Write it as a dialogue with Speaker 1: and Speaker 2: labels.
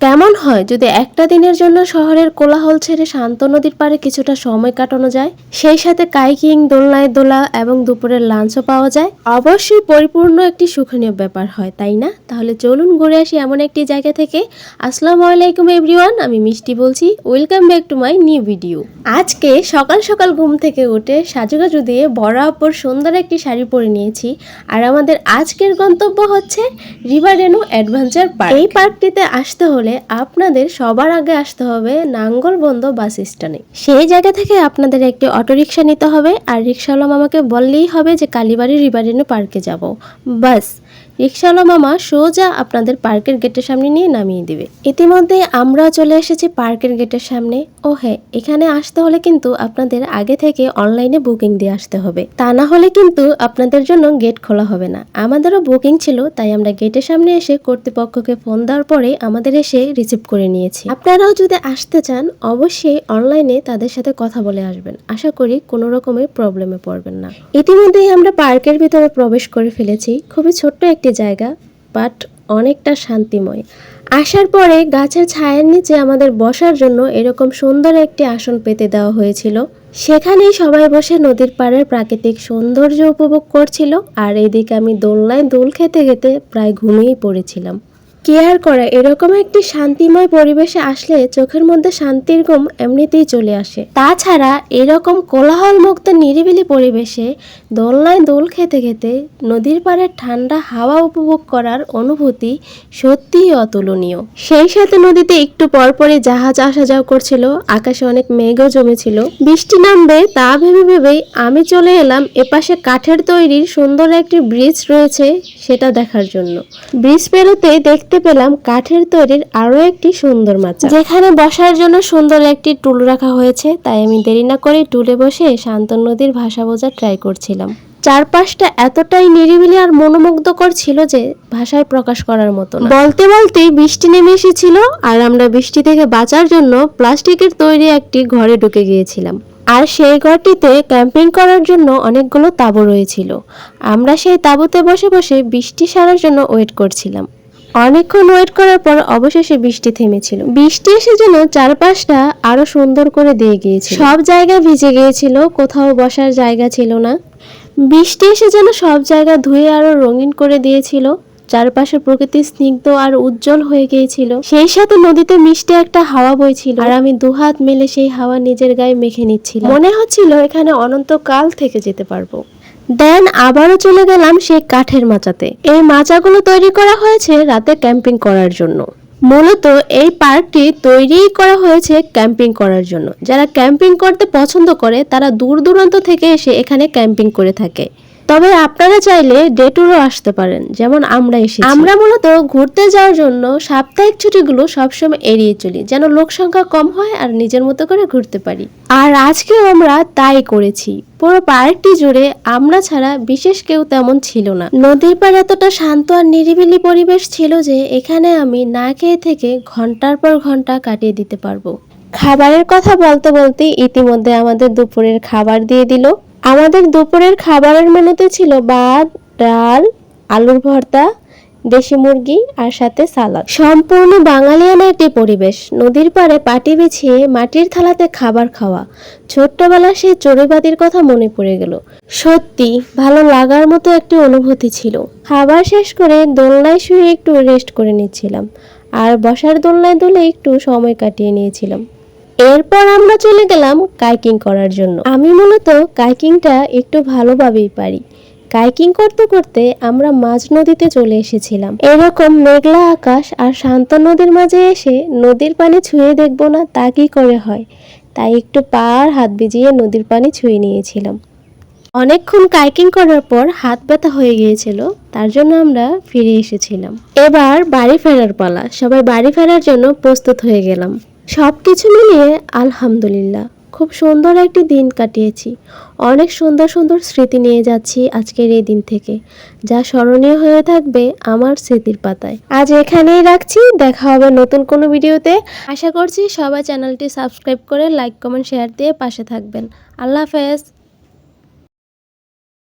Speaker 1: কেমন হয় যদি একটা দিনের জন্য শহরের কোলাহল ছেড়ে শান্ত নদীর পাড়ে কিছুটা সময় কাটানো যায়, সেই সাথে কাইকিং, দোলনায় দোলা এবং দুপুরের লাঞ্চও পাওয়া যায়। অবশ্যই পরিপূর্ণ একটি সুখনীয় ব্যাপার হয়, তাই না? তাহলে চলুন ঘুরে আসি এমন একটি জায়গা থেকে। আসসালামু আলাইকুম এভরিওয়ান, আমি মিষ্টি বলছি। Welcome back to my new video. আজকে সকাল সকাল ঘুম থেকে উঠে সাজুগাজু দিয়ে বড় আপুর সুন্দর একটি শাড়ি পরে নিয়েছি। আর আমাদের আজকের গন্তব্য হচ্ছে রিভারেনো অ্যাডভেঞ্চার পার্ক। এই পার্কটিতে আসতে হলে আপনাদের সবার আগে আসতে হবে নাঙ্গলবন্দ বাস স্ট্যান্ডে। সেই জায়গা থেকে আপনাদের একটি অটোরিকশা নিতে হবে, আর রিকশাওয়ালা মামাকে বললেই হবে যে কালীবাড়ি রিভারেনো পার্কে যাব। বাস রিকশাওয়ালা মামা সোজা আপনাদের পার্কের গেটের সামনে নিয়ে নামিয়ে দিবে। ইতিমধ্যে আমরাও চলে এসেছি পার্কের গেটের সামনে। ও হ্যাঁ, এখানে আসতে হলে কিন্তু আপনাদের আগে থেকে অনলাইনে বুকিং দিয়ে আসতে হবে, তা না হলে কিন্তু আপনাদের জন্য গেট খোলা হবে না। আমাদেরও বুকিং ছিল, তাই আমরা গেটের সামনে এসে কর্তৃপক্ষকে ফোন দেওয়ার পরে আমাদের এসে রিসিভ করে নিয়েছি। আপনারাও যদি আসতে চান অবশ্যই অনলাইনে তাদের সাথে কথা বলে আসবেন, আশা করি কোনো রকমের প্রবলেমে পড়বেন না। ইতিমধ্যেই আমরা পার্কের ভিতরে প্রবেশ করে ফেলেছি। খুবই ছোট্ট একটি জায়গা, বাট অনেকটা শান্তিময়। আসার পরে গাছের ছায়ার নিচে আমাদের বসার জন্য এরকম সুন্দর একটি আসন পেতে দেওয়া হয়েছিল। সেখানেই সবাই বসে নদীর পাড়ের প্রাকৃতিক সৌন্দর্য উপভোগ করছিল। আর এদিকে আমি দোলনায় দোল খেতে খেতে প্রায় ঘুমিয়েই পড়েছিলাম। কেয়ার করা এরকম একটি শান্তিময় পরিবেশে আসলে চোখের মধ্যে শান্তির ঘুম এমনিতেই চলে আসে। তাছাড়া এরকম কোলাহল মুক্ত নিরিবিলি পরিবেশে দোলনায় দোল খেতে খেতে নদীর পাড়ের ঠান্ডা হাওয়া উপভোগ করার অনুভূতি সত্যিই অতুলনীয়। সেই সাথে নদীতে একটু পরপরই জাহাজ আসা যাওয়া করছিল, আকাশে অনেক মেঘও জমেছিল। বৃষ্টি নামবে তা ভেবে ভেবেই আমি চলে এলাম এপাশে কাঠের তৈরি সুন্দর একটি ব্রিজ রয়েছে সেটা দেখার জন্য। ব্রিজ পেরোতে দেখতে পেলাম কাঠের তৈরির আরো একটি সুন্দর মাচা, যেখানে বসার জন্য সুন্দর একটি টুল রাখা হয়েছে। তাই আমি দেরি না করে টুলে বসে শান্ত নদীর ভাষা বোঝার ট্রাই করছিলাম। চারপাশটা এতটাই নিরিবিলি আর মনোমুগ্ধকর ছিল যে ভাষায় প্রকাশ করার মতো না। বলতে বলতে বৃষ্টি নেমে এসেছিল, আর আমরা বৃষ্টি থেকে বাঁচার জন্য প্লাস্টিকের তৈরি একটি ঘরে ঢুকে গিয়েছিলাম। আর সেই ঘরটিতে ক্যাম্পিং করার জন্য অনেকগুলো তাঁবু রয়েছিল। আমরা সেই তাঁবুতে বসে বসে বৃষ্টি সারার জন্য ওয়েট করছিলাম। অনেকক্ষণ ওয়েট করার পর অবশেষে বৃষ্টি থেমেছিল। বৃষ্টি এসে যেন চারপাশটা আরো সুন্দর করে দিয়ে গিয়েছিল। সব জায়গা ভিজে গিয়েছিল, কোথাও বসার জায়গা ছিল না। বৃষ্টি এসে যেন সব জায়গা ধুয়ে আরো রঙিন করে দিয়েছিল। চারপাশে প্রকৃতি স্নিগ্ধ আর উজ্জ্বল হয়ে গিয়েছিল। সেই সাথে নদীতে মিষ্টি একটা হাওয়া বইছিল, আর আমি দুহাত মেলে সেই হাওয়া নিজের গায়ে মেখে নিচ্ছিলাম। মনে হচ্ছিল এখানে অনন্তকাল থেকে যেতে পারবো। দেন আবারও চলে গেলাম সেই কাঠের মাচাতে। এই মাচাগুলো তৈরি করা হয়েছে রাতে ক্যাম্পিং করার জন্য। মূলত এই পার্কটি তৈরিই করা হয়েছে ক্যাম্পিং করার জন্য। যারা ক্যাম্পিং করতে পছন্দ করে তারা দূর দূরান্ত থেকে এসে এখানে ক্যাম্পিং করে থাকে। তবে আপনারা চাইলে ডে ট্যুরও আসতে পারেন, যেমন আমরা এসেছি। আমরা মূলত ঘুরতে যাওয়ার জন্য সাপ্তাহিক ছুটিগুলো সবসময় এড়িয়ে চলি, যেন লোক সংখ্যা কম হয় আর নিজের মতো করে ঘুরতে পারি। আর আজকেও আমরা তাই করেছি। পুরো পার্কটি জুড়ে আমরা ছাড়া বিশেষ কেউ তেমন ছিল না। নদীর পাড়ে এতটা শান্ত আর নিরিবিলি পরিবেশ ছিল যে এখানে আমি না খেয়ে থেকে ঘন্টার পর ঘন্টা কাটিয়ে দিতে পারবো। খাবারের কথা বলতে বলতে ইতিমধ্যে আমাদের দুপুরের খাবার দিয়ে দিল। আমাদের দুপুরের খাবারের মেনুতে ছিল ভাত, ডাল, আলুর ভর্তা, দেশি মুরগি আর সাথে সালাদ। সম্পূর্ণ বাঙালিয়ানা একটি পরিবেশ। নদীর পাড়ে পাটি বিছিয়ে মাটির থালাতে খাবার খাওয়া, ছোট্টবেলা সেই চড়ুইবাতির কথা মনে পড়ে গেল। সত্যি ভালো লাগার মতো একটি অনুভূতি ছিল। খাবার শেষ করে দোলনায় শুয়ে একটু রেস্ট করে নিচ্ছিলাম, আর বসার দোলনায় দোলে একটু সময় কাটিয়ে নিয়েছিলাম। এরপর আমরা চলে গেলাম কাইকিং করার জন্য। আমি মূলত কাইকিংটা একটু ভালোভাবেই পারি। কাইকিং করতে করতে আমরা মাঝ নদীতে চলে এসেছিলাম। এরকম মেঘলা আকাশ আর শান্ত নদীর মাঝে এসে নদীর পানি ছুঁয়ে দেখবো না তা কি করে হয়, তাই একটু পা আর হাত ভিজিয়ে নদীর পানি ছুঁয়ে নিয়েছিলাম। অনেকক্ষণ কাইকিং করার পর হাত ব্যথা হয়ে গিয়েছিল, তার জন্য আমরা ফিরে এসেছিলাম। এবার বাড়ি ফেরার পালা। সবাই বাড়ি ফেরার জন্য প্রস্তুত হয়ে গেলাম। সবকিছু মিলিয়ে আলহামদুলিল্লাহ খুব সুন্দর একটি দিন কাটিয়েছি। অনেক সুন্দর সুন্দর স্মৃতি নিয়ে যাচ্ছি আজকের এই দিন থেকে, যা স্মরণীয় হয়ে থাকবে আমার স্মৃতির পাতায়। আজ এখানেই রাখছি, দেখা হবে নতুন কোনো ভিডিওতে। আশা করছি সবাই চ্যানেলটি সাবস্ক্রাইব করে লাইক, কমেন্ট, শেয়ার দিয়ে পাশে থাকবেন। আল্লাহ হাফেজ।